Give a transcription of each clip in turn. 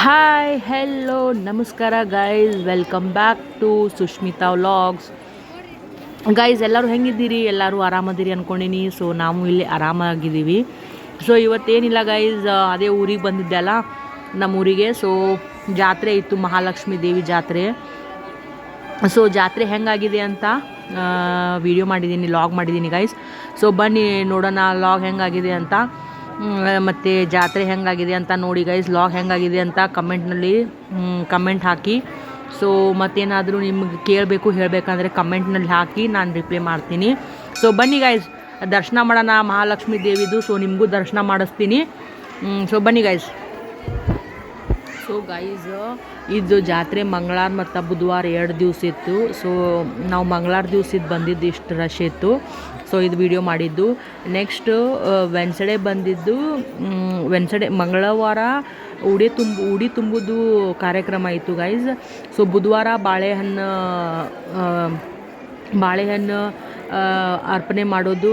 Hi hello ನಮಸ್ಕಾರ guys, welcome back to Sushmita vlogs. Guys ಎಲ್ಲರೂ ಹೆಂಗಿದ್ದೀರಿ? ಎಲ್ಲರೂ ಆರಾಮದಿರಿ ಅಂದ್ಕೊಂಡಿನಿ. ಸೊ ನಾವು ಇಲ್ಲಿ ಆರಾಮಾಗಿದ್ದೀವಿ. ಸೊ ಇವತ್ತೇನಿಲ್ಲ ಗೈಸ್, ಅದೇ ಊರಿಗೆ ಬಂದಿದ್ದೆ ಅಲ್ಲ ನಮ್ಮೂರಿಗೆ. ಸೊ ಜಾತ್ರೆ ಇತ್ತು, ಮಹಾಲಕ್ಷ್ಮೀ ದೇವಿ ಜಾತ್ರೆ. ಸೊ ಜಾತ್ರೆ ಹೆಂಗಾಗಿದೆ ಅಂತ ವಿಡಿಯೋ ಮಾಡಿದ್ದೀನಿ, ಲಾಗ್ ಮಾಡಿದ್ದೀನಿ ಗೈಸ್. ಸೊ ಬನ್ನಿ ನೋಡೋಣ ಲಾಗ್ ಹೆಂಗಾಗಿದೆ ಅಂತ, ಮತ್ತು ಜಾತ್ರೆ ಹೆಂಗಾಗಿದೆ ಅಂತ ನೋಡಿ ಗೈಸ್. ಲಾಗ್ ಹೆಂಗಾಗಿದೆ ಅಂತ ಕಮೆಂಟ್ನಲ್ಲಿ ಕಮೆಂಟ್ ಹಾಕಿ. ಸೊ ಮತ್ತೇನಾದರೂ ನಿಮ್ಗೆ ಕೇಳಬೇಕು ಹೇಳಬೇಕಂದ್ರೆ ಕಮೆಂಟ್ನಲ್ಲಿ ಹಾಕಿ, ನಾನು ರಿಪ್ಲೈ ಮಾಡ್ತೀನಿ. ಸೊ ಬನ್ನಿ ಗೈಸ್, ದರ್ಶನ ಮಾಡೋಣ ಮಹಾಲಕ್ಷ್ಮೀ ದೇವಿದು. ಸೊ ನಿಮಗೂ ದರ್ಶನ ಮಾಡಿಸ್ತೀನಿ. ಸೊ ಬನ್ನಿ ಗೈಸ್. ಸೊ ಗೈಸ್, ಇದು ಜಾತ್ರೆ ಮಂಗಳವಾರ ಮತ್ತು ಬುಧವಾರ 2 ದಿವಸ ಇತ್ತು. ಸೊ ನಾವು ಮಂಗಳವಾರ ದಿವ್ಸ ಬಂದಿದ್ದು ಇಷ್ಟು ರಶ್ ಇತ್ತು. ಸೊ ಇದು ವಿಡಿಯೋ ಮಾಡಿದ್ದು. ನೆಕ್ಸ್ಟ್ ವೆನ್ಸ್ಡೇ ಬಂದಿದ್ದು, ಮಂಗಳವಾರ ಉಡಿ ತುಂಬುದು ಕಾರ್ಯಕ್ರಮ ಇತ್ತು ಗೈಸ್. ಸೊ ಬುಧವಾರ ಬಾಳೆಹಣ್ಣು ಅರ್ಪಣೆ ಮಾಡೋದು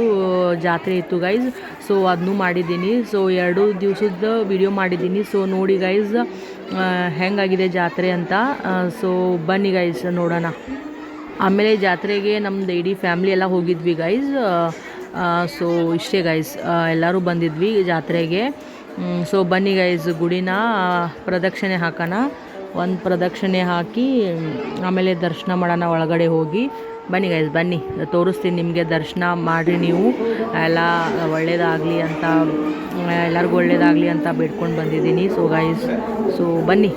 ಜಾತ್ರೆ ಇತ್ತು ಗೈಸ್. ಸೊ ಅದನ್ನೂ ಮಾಡಿದ್ದೀನಿ. ಸೊ 2 ದಿವಸದ ವಿಡಿಯೋ ಮಾಡಿದ್ದೀನಿ. ಸೊ ನೋಡಿ ಗೈಸ್ ಹೆಂಗಾಗಿದೆ ಜಾತ್ರೆ ಅಂತ. ಸೊ ಬನ್ನಿ ಗೈಸ್ ನೋಡೋಣ. ಆಮೇಲೆ ಜಾತ್ರೆಗೆ ನಮ್ಮದು ಇಡೀ ಫ್ಯಾಮ್ಲಿ ಎಲ್ಲ ಹೋಗಿದ್ವಿ ಗೈಸ್. ಸೊ ಇಷ್ಟೇ ಗೈಸ್, ಎಲ್ಲರೂ ಬಂದಿದ್ವಿ ಜಾತ್ರೆಗೆ. ಸೊ ಬನ್ನಿ ಗೈಸ್, ಗುಡಿನ ಪ್ರದಕ್ಷಿಣೆ ಹಾಕೋಣ. ಒಂದು ಪ್ರದಕ್ಷಿಣೆ ಹಾಕಿ ಆಮೇಲೆ ದರ್ಶನ ಮಾಡೋಣ ಒಳಗಡೆ ಹೋಗಿ. ಬನ್ನಿ ಗೈಸ್, ಬನ್ನಿ ತೋರಿಸ್ತೀನಿ ನಿಮಗೆ. ದರ್ಶನ ಮಾಡಿ ನೀವು ಎಲ್ಲ ಒಳ್ಳೆಯದಾಗಲಿ ಅಂತ, ಎಲ್ಲರಿಗೂ ಒಳ್ಳೆಯದಾಗಲಿ ಅಂತ ಬೇಡ್ಕೊಂಡು ಬಂದಿದ್ದೀನಿ. ಸೊ ಗೈಸ್, ಸೊ ಬನ್ನಿ.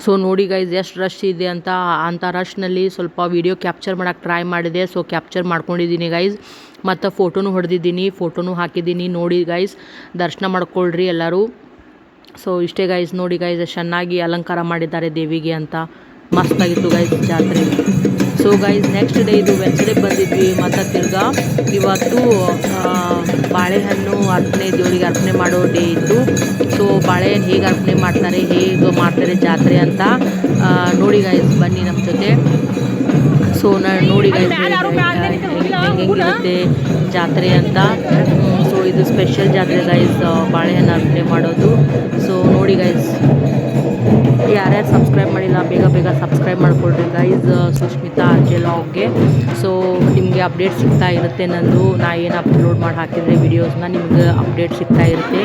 ಸೊ ನೋಡಿ ಗೈಸ್ ಎಷ್ಟು ರಶ್ ಇದೆ ಅಂತ ರಶ್ನಲ್ಲಿ ಸ್ವಲ್ಪ ವೀಡಿಯೋ ಕ್ಯಾಪ್ಚರ್ ಮಾಡೋಕ್ಕೆ ಟ್ರೈ ಮಾಡಿದೆ. ಸೊ ಕ್ಯಾಪ್ಚರ್ ಮಾಡ್ಕೊಂಡಿದ್ದೀನಿ ಗೈಸ್, ಮತ್ತು ಫೋಟೋನು ಹೊಡೆದಿದ್ದೀನಿ, ಫೋಟೋನು ಹಾಕಿದ್ದೀನಿ. ನೋಡಿ ಗೈಸ್, ದರ್ಶನ ಮಾಡ್ಕೊಳ್ರಿ ಎಲ್ಲರೂ. ಸೊ ಇಷ್ಟೇ ಗೈಸ್, ನೋಡಿ ಗೈಸ್ ಚೆನ್ನಾಗಿ ಅಲಂಕಾರ ಮಾಡಿದ್ದಾರೆ ದೇವಿಗೆ ಅಂತ. ಮಸ್ತಾಗಿತ್ತು ಗೈಸ್ ಜಾತ್ರೆ. ಸೊ ಗೈಸ್ ನೆಕ್ಸ್ಟ್ ಡೇ, ಇದು ವೆನ್ಸ್ಡೇ ಬಂದಿದ್ವಿ. ಮತ್ತು ತಿರ್ಗಾ ಇವತ್ತು ಬಾಳೆಹಣ್ಣು ದೇವರಿಗೆ ಅರ್ಪಣೆ ಮಾಡೋ ಡೇ ಇತ್ತು. ಸೊ ಬಾಳೆಹಣ್ಣು ಹೇಗೆ ಅರ್ಪಣೆ ಮಾಡ್ತಾರೆ, ಹೇಗೆ ಮಾಡ್ತಾರೆ ಜಾತ್ರೆ ಅಂತ ನೋಡಿ ಗೈಸ್, ಬನ್ನಿ ನಮ್ಮ ಜೊತೆ. ಸೊ ನೋಡಿ ಗೈಸ್ ಹೆಂಗಿರುತ್ತೆ ಜಾತ್ರೆ ಅಂತ. ಸೊ ಇದು ಸ್ಪೆಷಲ್ ಜಾತ್ರೆ ಗೈಸ್, ಬಾಳೆಹಣ್ಣು ಅರ್ಪಣೆ ಮಾಡೋದು. ಸೊ ನೋಡಿ ಗೈಸ್, ಯಾರ್ಯಾರು ಸಬ್ಸ್ಕ್ರೈಬ್ ಮಾಡಿಲ್ಲ ಬೇಗ ಸಬ್ಸ್ಕ್ರೈಬ್ ಮಾಡಿಕೊಡ್ರಿ ಗೈಸ್ ಸುಷ್ಮಿತಾ ಆರ್ಜೆ ವ್ಲಾಗ್ಗೆ. ಸೊ ನಿಮಗೆ ಅಪ್ಡೇಟ್ ಸಿಗ್ತಾ ಇರುತ್ತೆ, ನಂದು ನಾ ಏನು ಅಪ್ಲೋಡ್ ಮಾಡಿ ಹಾಕಿದರೆ ವೀಡಿಯೋಸ್ನ ನಿಮ್ಗೆ ಅಪ್ಡೇಟ್ ಸಿಗ್ತಾ ಇರುತ್ತೆ.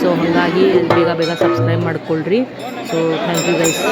ಸೊ ಹಾಗಾಗಿ ಬೇಗ ಸಬ್ಸ್ಕ್ರೈಬ್ ಮಾಡಿಕೊಳ್ರಿ. So thank you guys.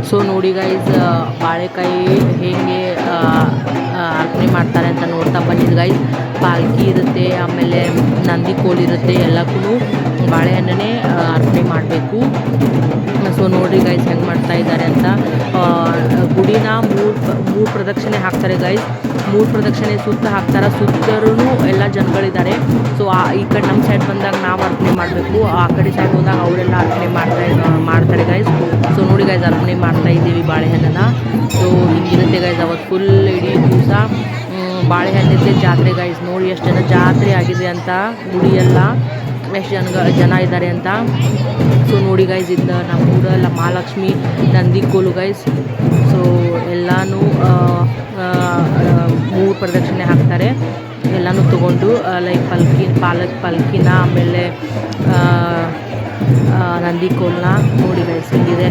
So ನೋಡಿ ಗೈಸ್, ಬಾಳೆಕಾಯಿ ಹೇಗೆ ಅರ್ಪಣೆ ಮಾಡ್ತಾರೆ ಅಂತ ನೋಡ್ತಾ ಬಂದಿದ್ದು ಗೈಸ್. ಪಾಲ್ಕಿ ಇರುತ್ತೆ, ಆಮೇಲೆ ನಂದಿ ಕೋಲ್ ಇರುತ್ತೆ, ಎಲ್ಲಕ್ಕೂ ಬಾಳೆಹಣ್ಣನ್ನೇ ಅರ್ಪಣೆ ಮಾಡಬೇಕು. ಸೊ ನೋಡಿರಿ ಗೈಸ್ ಹೆಂಗೆ ಮಾಡ್ತಾ ಇದ್ದಾರೆ ಅಂತ. ಗುಡಿನ ಮೂರು ಪ್ರದಕ್ಷಿಣೆ ಹಾಕ್ತಾರೆ ಗೈಸ್. 3 ಪ್ರದಕ್ಷಿಣೆ ಸುತ್ತ ಹಾಕ್ತಾರೆ. ಸುತ್ತರೂ ಎಲ್ಲ ಜನಗಳಿದ್ದಾರೆ. ಸೊ ಈ ಕಡೆ ನಮ್ಮ ಸೈಡ್ ಬಂದಾಗ ನಾವು ಅರ್ಪಣೆ ಮಾಡಬೇಕು, ಆ ಕಡೆ ಸೈಡ್ ಹೋದಾಗ ಅವರೆಲ್ಲ ಅರ್ಪಣೆ ಮಾಡ್ತಾರೆ ಗೈಸ್. ಸೊ ನೋಡಿ ಗೈಸ್, ಅರ್ಪಣೆ ಮಾಡ್ತಾ ಇದ್ದೀವಿ ಬಾಳೆಹಣ್ಣನ್ನು. ಸೊ ಹಿಂಗಿರುತ್ತೆ ಗೈಸ್. ಅವತ್ತು ಫುಲ್ ಇಡೀ ದಿವಸ ಬಾಳೆಹಣ್ಣಿದ್ದೆ ಜಾತ್ರೆ ಗೈಸ್. ನೋಡಿ ಎಷ್ಟು ಜನ ಜಾತ್ರೆ ಆಗಿದೆ ಅಂತ, ಗುಡಿಯೆಲ್ಲ ಎಷ್ಟು ಜನ ಇದ್ದಾರೆ ಅಂತ. ಸೊ ನೋಡಿ ಗೈಸ್, ಇದು ನಮ್ಮೂರೆಲ್ಲ ಮಹಾಲಕ್ಷ್ಮಿ ನಂದಿ ಕೋಲು ಗೈಸ್. ಸೊ ಎಲ್ಲನೂ 3 ಪ್ರದಕ್ಷಿಣೆ ಹಾಕ್ತಾರೆ. ಎಲ್ಲನೂ ತೊಗೊಂಡು ಲೈಕ್ ಪಲ್ಕಿನ ಆಮೇಲೆ ನಂದಿ ಕೋಲನ್ನ ನೋಡಿ ಗೈಸ್ ಹಿಂಗಿದೆ.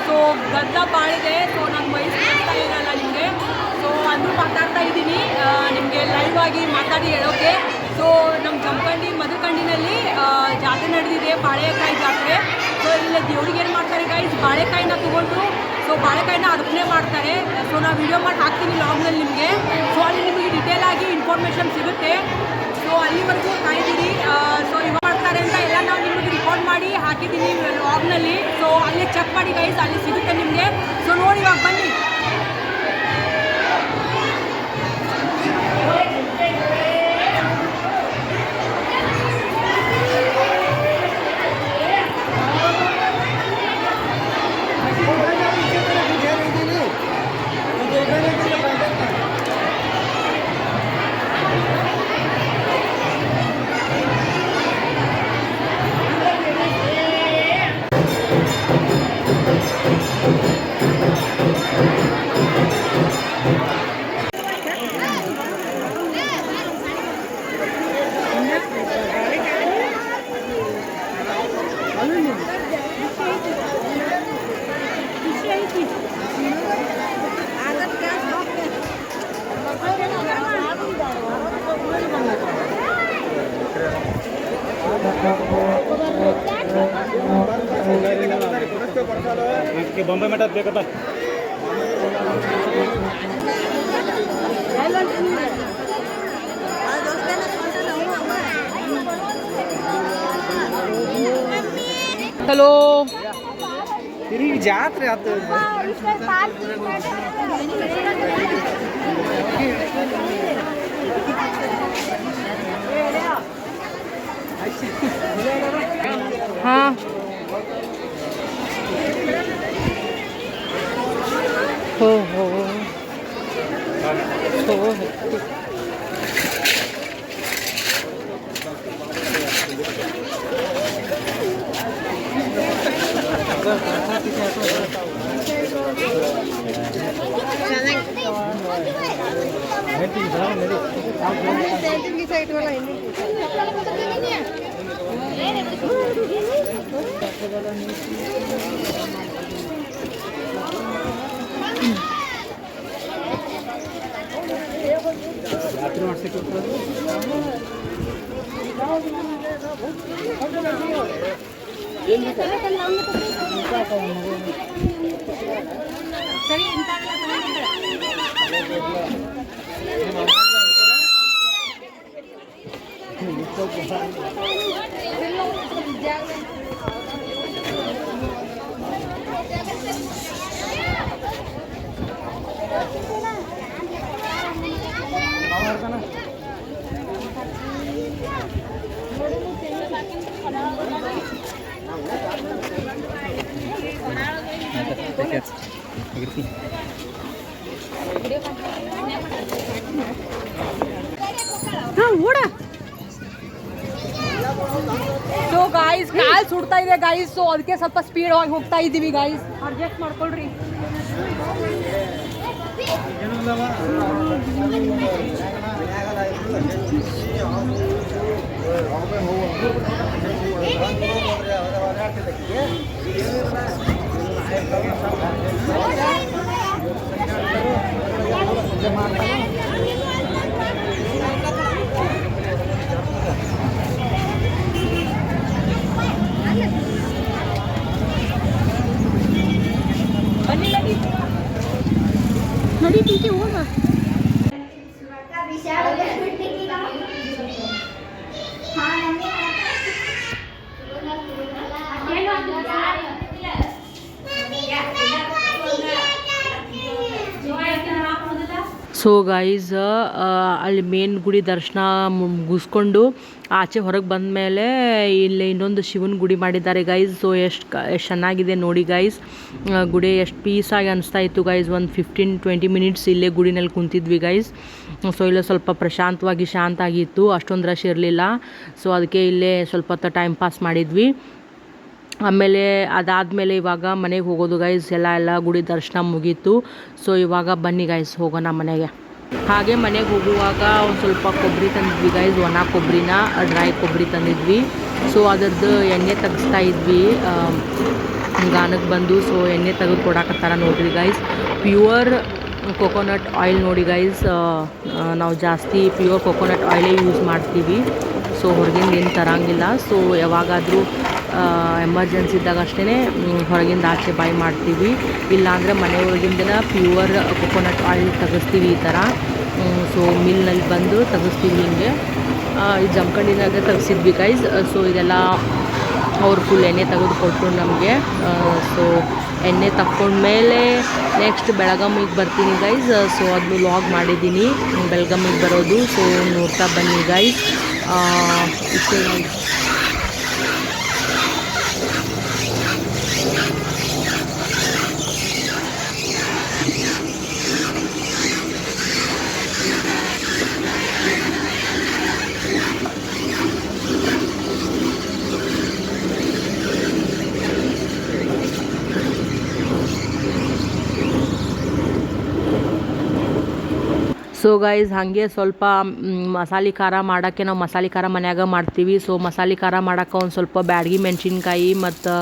ಸೊ ಗದ್ದ ಬಾಳಿದೆ. ಸೊ ನಾನು ವಯಸ್ಸು ಮಾಡ್ತಾ ಇರಲ್ಲ ನಿಮಗೆ. ಸೊ ಅಂದರೂ ಮಾತಾಡ್ತಾ ಇದ್ದೀನಿ ನಿಮಗೆ ಲೈವ್ ಆಗಿ ಮಾತಾಡಿ ಹೇಳೋಕ್ಕೆ. ಸೊ ನಮ್ಮ ಜಮಖಂಡಿ ಮಧುಕಂಡಿನಲ್ಲಿ ಜಾತ್ರೆ ನಡೆದಿದೆ, ಬಾಳೆಕಾಯಿ ಜಾತ್ರೆ. ಸೊ ಇಲ್ಲಿ ದೇವ್ರಿಗೆ ಏನು ಮಾಡ್ತಾರೆ ಗೈಸ್, ಬಾಳೆಕಾಯಿನ ತೊಗೊಂಡು ಸೊ ಬಾಳೆಕಾಯಿನ ಅರ್ಪಣೆ ಮಾಡ್ತಾರೆ. ಸೊ ನಾವು ವಿಡಿಯೋ ಮಾಡಿ ಹಾಕ್ತೀನಿ ಲಾಗ್ನಲ್ಲಿ ನಿಮಗೆ. ಸೊ ಅಲ್ಲಿ ನಿಮಗೆ ಡಿಟೇಲ್ ಆಗಿ ಇನ್ಫಾರ್ಮೇಷನ್ ಸಿಗುತ್ತೆ. ಸೊ ಅಲ್ಲಿವರೆಗೂ ಕಾಯ್ದಿರಿ. ಸೊ ಇವಾಗ ಮಾಡ್ತಾರೆ ಅಂತ ಎಲ್ಲ ನಾವು ನಿಮಗೆ ರಿಕಾರ್ಡ್ ಮಾಡಿ ಹಾಕಿದ್ದೀನಿ ಲಾಗ್ನಲ್ಲಿ. ಸೊ ಅಲ್ಲೇ ಚೆಕ್ ಮಾಡಿ ಗೈಸ್, ಅಲ್ಲಿ ಸಿಗುತ್ತೆ ನಿಮಗೆ. ಸೊ ನೋಡಿ ಇವಾಗ ಬನ್ನಿ. ಬಾಂಬೆ ಮಠ ಬೇಕಪ್ಪ. ಹಲೋ ತಿರುಗಿ ಜಾತ್ರೆ ಆತು. ಹಾಂ ಹೋ ಹೋ ಹೋ ಓಡ. ಸೊ ಗಾಯ್ಸ್ ಕಾಲ್ ಸುಡ್ತಾ ಇದೆ ಗಾಯ್ಸ್, ಸೊ ಅದಕ್ಕೆ ಸ್ವಲ್ಪ ಸ್ಪೀಡ್ ಆಗಿ ಹೋಗ್ತಾ ಇದ್ದೀವಿ ಗಾಯ್ಸ್, ಅಡ್ಜಸ್ಟ್ ಮಾಡ್ಕೊಳ್ರಿ. ನಡಿ ಪಿಂಕಿ ಹೋಗ. ಸೊ ಗೈಸ್ ಅಲ್ಲಿ ಮೇನ್ ಗುಡಿ ದರ್ಶನ ಮುಗಿಸ್ಕೊಂಡು ಆಚೆ ಹೊರಗೆ ಬಂದ ಮೇಲೆ ಇಲ್ಲಿ ಇನ್ನೊಂದು ಶಿವನ ಗುಡಿ ಮಾಡಿದ್ದಾರೆ ಗೈಸ್. ಸೊ ಎಷ್ಟು ಚೆನ್ನಾಗಿದೆ ನೋಡಿ ಗೈಸ್, ಗುಡಿ ಎಷ್ಟು ಪೀಸಾಗಿ ಅನಿಸ್ತಾ ಇತ್ತು ಗೈಸ್. ಒಂದು 15-20 ಮಿನಿಟ್ಸ್ ಇಲ್ಲೇ ಗುಡಿನಲ್ಲಿ ಕುಂತಿದ್ವಿ ಗೈಸ್. ಸೊ ಇಲ್ಲೇ ಸ್ವಲ್ಪ ಪ್ರಶಾಂತವಾಗಿ ಶಾಂತ ಆಗಿತ್ತು, ಅಷ್ಟೊಂದು ರಶ್ ಇರಲಿಲ್ಲ. ಸೊ ಅದಕ್ಕೆ ಇಲ್ಲೇ ಸ್ವಲ್ಪ ಹೊತ್ತು ಟೈಮ್ ಪಾಸ್ ಮಾಡಿದ್ವಿ. ಆಮೇಲೆ ಅದಾದಮೇಲೆ ಇವಾಗ ಮನೆಗೆ ಹೋಗೋದು ಗೈಸ್. ಎಲ್ಲ ಗುಡಿ ದರ್ಶನ ಮುಗೀತು. ಸೊ ಇವಾಗ ಬನ್ನಿ ಗೈಸ್ ಹೋಗೋಣ ಮನೆಗೆ. ಹಾಗೆ ಮನೆಗೆ ಹೋಗುವಾಗ ಒಂದು ಸ್ವಲ್ಪ ಕೊಬ್ಬರಿ ತಂದಿದ್ವಿ ಗೈಸ್, ಒಣ ಕೊಬ್ಬರಿನ, ಡ್ರೈ ಕೊಬ್ಬರಿ ತಂದಿದ್ವಿ. ಸೊ ಅದರದ್ದು ಎಣ್ಣೆ ತೆಗಿಸ್ತಾ ಇದ್ವಿ ಗಾನಕ್ಕೆ ಬಂದು. ಸೊ ಎಣ್ಣೆ ತೆಗೆದು ಕೊಡಾಕತ್ತಾರ ನೋಡ್ರಿ ಗೈಸ್. ಪ್ಯೂರ್ ಕೊಕೊನಟ್ ಆಯಿಲ್ ನೋಡಿ ಗೈಸ್, ನಾವು ಜಾಸ್ತಿ ಪ್ಯೂರ್ ಕೊಕೊನಟ್ ಆಯಿಲೇ ಯೂಸ್ ಮಾಡ್ತೀವಿ. ಸೊ ಹೊರಗಿಂದ ಏನು ತರಂಗಿಲ್ಲ. ಸೊ ಯಾವಾಗಾದರೂ ಎಮರ್ಜೆನ್ಸಿ ಇದ್ದಾಗ ಅಷ್ಟೇ ಹೊರಗಿಂದ ಆಚೆ ಬಾಯ್ ಮಾಡ್ತೀವಿ, ಇಲ್ಲಾಂದರೆ ಮನೆಯೊಳಗಿಂದ ಪ್ಯೂರ್ ಕೊಕೊನಟ್ ಆಯಿಲ್ ತೆಗೆಸ್ತೀವಿ ಈ ಥರ. ಸೊ ಮಿಲ್ನಲ್ಲಿ ಬಂದು ತೆಗೆಸ್ತೀವಿ ಹಿಂಗೆ. ಈ ಜಮಖಂಡಿನಾಗೆ ತೆಗೆಸಿದ್ವಿ ಗೈಸ್. ಸೊ ಇದೆಲ್ಲ ಅವ್ರು ಫುಲ್ ಎಣ್ಣೆ ತೆಗೆದು ಕೊಟ್ಟರು ನಮಗೆ. ಸೊ ಎಣ್ಣೆ ತಕ್ಕೊಂಡ್ಮೇಲೆ ನೆಕ್ಸ್ಟ್ ಬೆಳಗಾಮಿಗೆ ಬರ್ತೀನಿ ಗೈಸ್. ಸೊ ಅದನ್ನು ಲಾಗ್ ಮಾಡಿದ್ದೀನಿ ಬೆಳಗಾಮಿಗೆ ಬರೋದು. ಸೊ ನೋಡ್ತಾ ಬನ್ನಿ ಗೈಸ್. ಇಷ್ಟೇ ಗೈಸ್. ಸೊ ಗೈಸ್ ಹಾಗೆ ಸ್ವಲ್ಪ ಮಸಾಲೆ ಖಾರ ಮಾಡೋಕ್ಕೆ ನಾವು ಮಸಾಲೆ ಖಾರ ಮನ್ಯಾಗ ಮಾಡ್ತೀವಿ. ಸೊ ಮಸಾಲೆ ಖಾರ ಮಾಡೋಕ್ಕೆ ಒಂದು ಸ್ವಲ್ಪ ಬ್ಯಾಡಗಿ ಮೆಣಸಿನ್ಕಾಯಿ ಮತ್ತು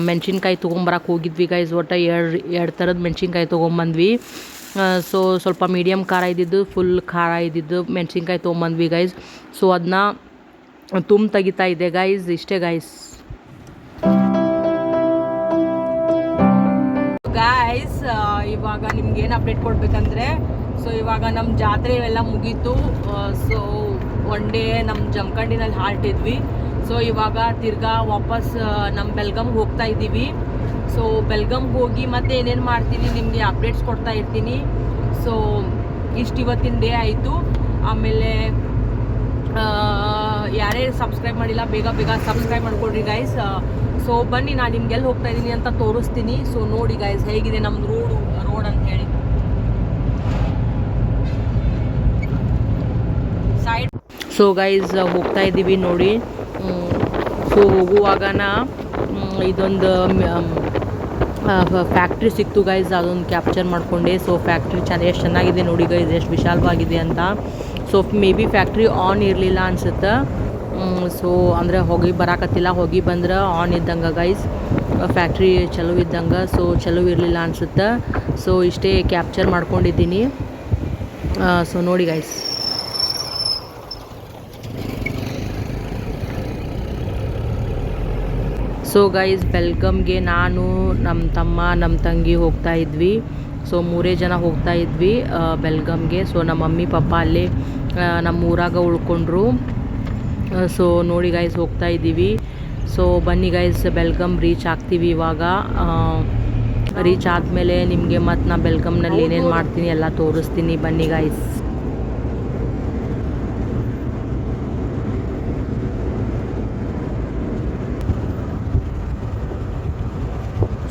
ಮೆಣಸಿನ್ಕಾಯಿ ತೊಗೊಂಬರಕ್ಕೆ ಹೋಗಿದ್ವಿ ಗೈಸ್. ಒಟ್ಟು ಎರಡು ಥರದ ಮೆಣಸಿನ್ಕಾಯಿ ತೊಗೊಂಬಂದ್ವಿ. ಸೊ ಸ್ವಲ್ಪ ಮೀಡಿಯಮ್ ಖಾರ ಇದ್ದಿದ್ದು, ಫುಲ್ ಖಾರ ಇದ್ದಿದ್ದು ಮೆಣಸಿನ್ಕಾಯಿ ತೊಗೊಂಬಂದ್ವಿ ಗೈಸ್. ಸೊ ಅದನ್ನ ತೆಗಿತಾ ಇದೆ ಗೈಸ್. ಇಷ್ಟೇ ಗೈಸ್. ಗಾಯ್ಸ್ ಇವಾಗ ನಿಮ್ಗೆ ಏನು ಅಪ್ಡೇಟ್ ಕೊಡ್ಬೇಕಂದ್ರೆ ಸೊ ಇವಾಗ ನಮ್ಮ ಜಾತ್ರೆ ಎಲ್ಲ ಮುಗೀತು. ಸೊ ಒನ್ ಡೇ ನಮ್ಮ ಜಮಖಂಡಿನಲ್ಲಿ ಹಾಲ್ಟ್ ಇದ್ವಿ. ಸೊ ಇವಾಗ ತಿರ್ಗಾ ವಾಪಸ್ ನಮ್ಮ ಬೆಲ್ಗಮ್ಗೆ ಹೋಗ್ತಾ ಇದ್ದೀವಿ. ಸೊ ಬೆಲ್ಗಮ್ಗೆ ಹೋಗಿ ಮತ್ತೆ ಏನೇನು ಮಾಡ್ತೀನಿ ನಿಮಗೆ ಅಪ್ಡೇಟ್ಸ್ ಕೊಡ್ತಾ ಇರ್ತೀನಿ. ಸೊ ಇಷ್ಟು ಇವತ್ತಿನ ಡೇ ಆಯಿತು. ಆಮೇಲೆ ಯಾರೇ ಸಬ್ಸ್ಕ್ರೈಬ್ ಮಾಡಿಲ್ಲ ಬೇಗ ಬೇಗ ಸಬ್ಸ್ಕ್ರೈಬ್ ಮಾಡ್ಕೊಳ್ರಿ ಗೈಸ್. ಸೊ ಬನ್ನಿ ನಾನು ನಿಮ್ಗೆಲ್ಲಿ ಹೋಗ್ತಾ ಇದ್ದೀನಿ ಅಂತ ತೋರಿಸ್ತೀನಿ. ಸೊ ನೋಡಿ ಗೈಸ್ ಹೇಗಿದೆ ನಮ್ದು ರೋಡ್ ಅಂತ ಹೇಳಿ. ಸೈಡ್ ಸೊ ಗೈಸ್ ಹೋಗ್ತಾ ಇದ್ದೀವಿ ನೋಡಿ. ಸೊ ಹೋಗುವಾಗನ ಇದೊಂದು ಫ್ಯಾಕ್ಟ್ರಿ ಸಿಕ್ತು ಗೈಸ್, ಅದೊಂದು ಕ್ಯಾಪ್ಚರ್ ಮಾಡಿಕೊಂಡೆ. ಸೊ ಫ್ಯಾಕ್ಟ್ರಿ ಎಷ್ಟು ಚೆನ್ನಾಗಿದೆ ನೋಡಿ ಗೈಸ್, ಎಷ್ಟು ವಿಶಾಲವಾಗಿದೆ ಅಂತ. So may be factory on ಇರಲಿಲ್ಲ ಅನ್ಸುತ್ತೆ. ಸೊ ಅಂದರೆ ಹೋಗಿ ಬರಾಕತ್ತಿಲ್ಲ, ಹೋಗಿ ಬಂದ್ರೆ ಆನ್ ಇದ್ದಂಗೆ ಗೈಸ್, ಫ್ಯಾಕ್ಟ್ರಿ ಚಲೋ ಇದ್ದಂಗೆ. ಸೊ ಚಲೋ ಇರಲಿಲ್ಲ ಅನ್ಸುತ್ತೆ. ಸೊ ಇಷ್ಟೇ ಕ್ಯಾಪ್ಚರ್ ಮಾಡ್ಕೊಂಡಿದ್ದೀನಿ. ಸೊ ನೋಡಿ ಗೈಸ್. ಸೊ ಗೈಸ್ ಬೆಲ್ಗಮ್ಗೆ ನಾನು, ನಮ್ಮ ತಮ್ಮ, ನಮ್ಮ ತಂಗಿ ಹೋಗ್ತಾ ಇದ್ವಿ. ಸೊ 3 ಜನ ಹೋಗ್ತಾ ಇದ್ವಿ ಬೆಲ್ಗಮ್ಗೆ. ಸೊ ನಮ್ಮ ಮಮ್ಮಿ ಪಪ್ಪ ಅಲ್ಲೇ ನಮ್ಮ ಊರಾಗ ಉಳ್ಕೊಂಡ್ರು. ಸೊ ನೋಡಿ ಗೈಸ್ ಹೋಗ್ತಾ ಇದ್ದೀವಿ. ಸೊ ಬನ್ನಿ ಗೈಸ್ ಬೆಲ್ಗಮ್ ರೀಚ್ ಆಗ್ತೀವಿ ಇವಾಗ. ರೀಚ್ ಆದಮೇಲೆ ನಿಮಗೆ ಮತ್ತು ನಾ ಬೆಲ್ಗಮ್ನಲ್ಲಿ ಏನೇನು ಮಾಡ್ತೀನಿ ಎಲ್ಲ ತೋರಿಸ್ತೀನಿ. ಬನ್ನಿ ಗೈಸ್.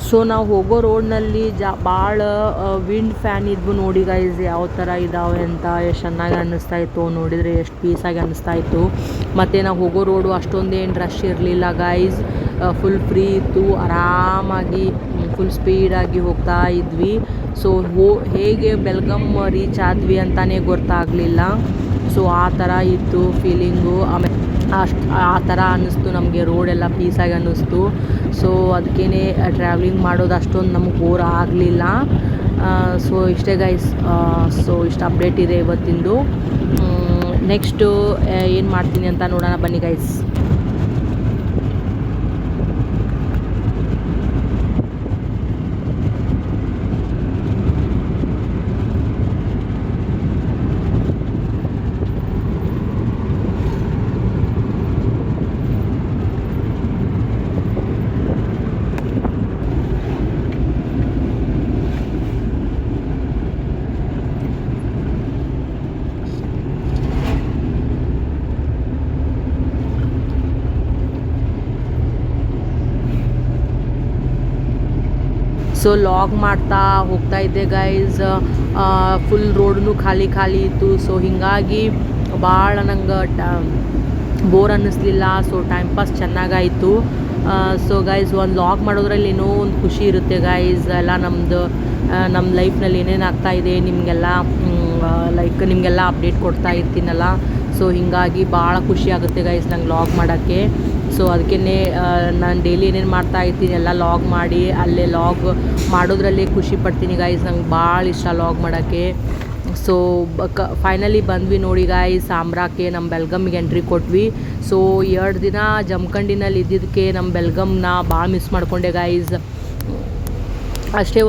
ಸೊ ನಾವು ಹೋಗೋ ರೋಡ್ನಲ್ಲಿ ಭಾಳ ವಿಂಡ್ ಫ್ಯಾನ್ ಇದ್ವು ನೋಡಿ ಗೈಸ್, ಯಾವ ಥರ ಇದ್ದಾವೆ ಅಂತ. ಎಷ್ಟು ಚೆನ್ನಾಗಿ ಅನ್ನಿಸ್ತಾ ಇತ್ತು ನೋಡಿದರೆ, ಎಷ್ಟು ಪೀಸಾಗಿ ಅನ್ನಿಸ್ತಾ ಇತ್ತು. ಮತ್ತು ನಾವು ಹೋಗೋ ರೋಡು ಅಷ್ಟೊಂದೇನು ರಶ್ ಇರಲಿಲ್ಲ ಗೈಸ್, ಫುಲ್ ಫ್ರೀ ಇತ್ತು. ಆರಾಮಾಗಿ ಫುಲ್ ಸ್ಪೀಡಾಗಿ ಹೋಗ್ತಾ ಇದ್ವಿ. ಸೊ ಹೇಗೆ ಬೆಲ್ಗಮ್ ರೀಚ್ ಆದ್ವಿ ಅಂತಲೇ ಗೊತ್ತಾಗಲಿಲ್ಲ. ಸೊ ಆ ಥರ ಇತ್ತು ಫೀಲಿಂಗು. ಆಮೇಲೆ ಆ ಥರ ಅನ್ನಿಸ್ತು ನಮಗೆ, ರೋಡೆಲ್ಲ ಪೀಸಾಗಿ ಅನ್ನಿಸ್ತು. ಸೊ ಅದಕ್ಕೇ ಟ್ರಾವೆಲಿಂಗ್ ಮಾಡೋದು ಅಷ್ಟೊಂದು ನಮಗೆ ಬೋರ್ ಆಗಲಿಲ್ಲ. ಸೊ ಇಷ್ಟೇ ಗೈಸ್. ಸೊ ಇಷ್ಟು ಅಪ್ಡೇಟ್ ಇದೆ ಇವತ್ತಿಂದು. ನೆಕ್ಸ್ಟು ಏನು ಮಾಡ್ತೀನಿ ಅಂತ ನೋಡೋಣ ಬನ್ನಿ ಗೈಸ್. ಸೊ ಲಾಗ್ ಮಾಡ್ತಾ ಹೋಗ್ತಾ ಇದ್ದೆ ಗೈಸ್. ಫುಲ್ ರೋಡ್ನು ಖಾಲಿ ಖಾಲಿ ಇತ್ತು. ಸೊ ಹೀಗಾಗಿ ಭಾಳ ನಂಗೆ ಬೋರ್ ಅನ್ನಿಸ್ಲಿಲ್ಲ. ಸೊ ಟೈಮ್ ಪಾಸ್ ಚೆನ್ನಾಗಾಯಿತು. ಸೊ ಗೈಸ್ ಒಂದು ಲಾಗ್ ಮಾಡೋದ್ರಲ್ಲಿ ಏನೋ ಒಂದು ಖುಷಿ ಇರುತ್ತೆ ಗೈಸ್. ಎಲ್ಲ ನಮ್ಮ ಲೈಫ್ನಲ್ಲಿ ಏನೇನು ಆಗ್ತಾಯಿದೆ ನಿಮಗೆಲ್ಲ ನಿಮಗೆಲ್ಲ ಅಪ್ಡೇಟ್ ಕೊಡ್ತಾ ಇರ್ತೀನಲ್ಲ. ಸೊ ಹೀಗಾಗಿ ಭಾಳ ಖುಷಿ ಆಗುತ್ತೆ ಗೈಸ್ ನಂಗೆ ಲಾಗ್ ಮಾಡೋಕ್ಕೆ. ಸೊ ಅದಕ್ಕೇ ನಾನು ಡೈಲಿ ಏನೇನು ಮಾಡ್ತಾ ಇರ್ತೀನಿ ಎಲ್ಲ ಲಾಗ್ ಮಾಡಿ ಅಲ್ಲೇ ಲಾಗ್ ಮಾಡೋದ್ರಲ್ಲೇ ಖುಷಿ ಪಡ್ತೀನಿ ಗೈಸ್. ನಂಗೆ ಭಾಳ ಇಷ್ಟ ಲಾಗ್ ಮಾಡೋಕ್ಕೆ. ಸೊ ಫೈನಲಿ ಬಂದ್ವಿ ನೋಡಿ ಗಾಯ್ಸ್ ಸಾಂಬ್ರಾಕ್ಕೆ. ನಮ್ಮ ಬೆಲ್ಗಮ್ಗೆ ಎಂಟ್ರಿ ಕೊಟ್ವಿ. ಸೊ 2 ದಿನ ಜಮಖಂಡಿನಲ್ಲಿ ಇದ್ದಿದ್ದಕ್ಕೆ ನಮ್ಮ ಬೆಲ್ಗಮ್ನ ಭಾಳ ಮಿಸ್ ಮಾಡಿಕೊಂಡೆ ಗಾಯ್ಸ್. ಅಷ್ಟೇ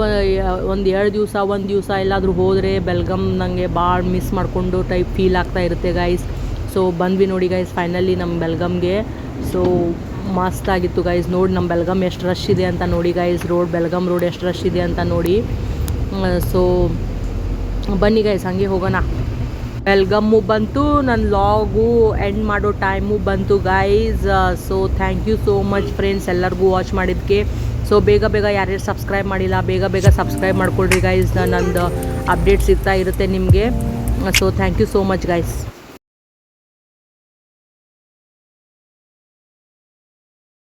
ಒಂದು 1 ದಿವಸ ಎಲ್ಲಾದರೂ ಹೋದರೆ ಬೆಲ್ಗಮ್ ನನಗೆ ಭಾಳ ಮಿಸ್ ಮಾಡಿಕೊಂಡು ಟೈಪ್ ಫೀಲ್ ಆಗ್ತಾ ಇರುತ್ತೆ ಗೈಸ್. ಸೊ ಬಂದ್ವಿ ನೋಡಿ ಗೈಸ್ ಫೈನಲಿ ನಮ್ಮ ಬೆಲ್ಗಮ್ಗೆ. So ಮಸ್ತಾಗಿತ್ತು guys. ನೋಡಿ ನಮ್ಮ ಬೆಲ್ಗಮ್ ಎಷ್ಟು ರಶ್ ಇದೆ ಅಂತ ನೋಡಿ ಗೈಸ್. ಬೆಲ್ಗಮ್ ರೋಡ್ ಎಷ್ಟು ರಶ್ ಇದೆ ಅಂತ ನೋಡಿ. ಸೊ ಬನ್ನಿ ಗೈಸ್ ಹಂಗೆ ಹೋಗೋಣ. ಬೆಲ್ಗಮ್ಮು ಬಂತು, ನನ್ನ ಲಾಗು ಎಂಡ್ ಮಾಡೋ ಟೈಮು ಬಂತು guys. So thank you so much friends ಎಲ್ಲರಿಗೂ ವಾಚ್ ಮಾಡಿದ್ದಕ್ಕೆ. ಸೊ ಬೇಗ ಯಾರ್ಯಾರು ಸಬ್ಸ್ಕ್ರೈಬ್ ಮಾಡಿಲ್ಲ ಬೇಗ ಸಬ್ಸ್ಕ್ರೈಬ್ ಮಾಡ್ಕೊಳ್ರಿ ಗೈಸ್. ನಂದು ಅಪ್ಡೇಟ್ಸ್ ಇರ್ತಾ ಇರುತ್ತೆ ನಿಮಗೆ. So thank you so much guys.